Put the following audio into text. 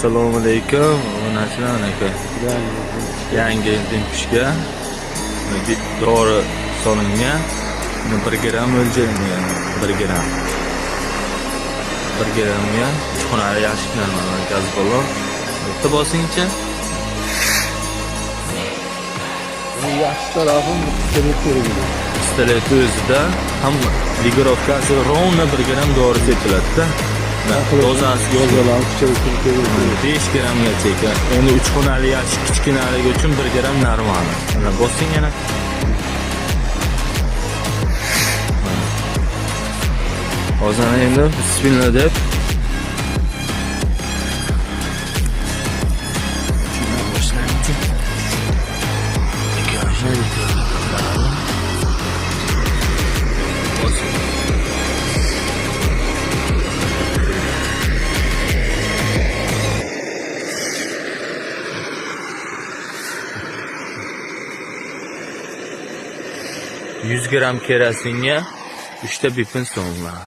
Assalomu alaykum. Nasılsın aka? Yangi dempishga dori solingan. 1 gram o'ljagan. 1 gram. 1 gramga chuqurali yaxshi normal gaz balon. Bitta bosingcha. Yaxshi tarafim pistolet ko'radi. Pistolet o'zida ham ligirovkasi ровно 1 gram dori sepiladi-da. Dozasi yo'llar kuchaytirib 5 gramgacha ekan. Endi 3 xonali yaxshi kichkinaligi uchun 1 gram normal. Mana bosing yana. Hozir endi bismillah deb boshlaymiz. 100 gram kerosinga 3 ta bipin so'mlar.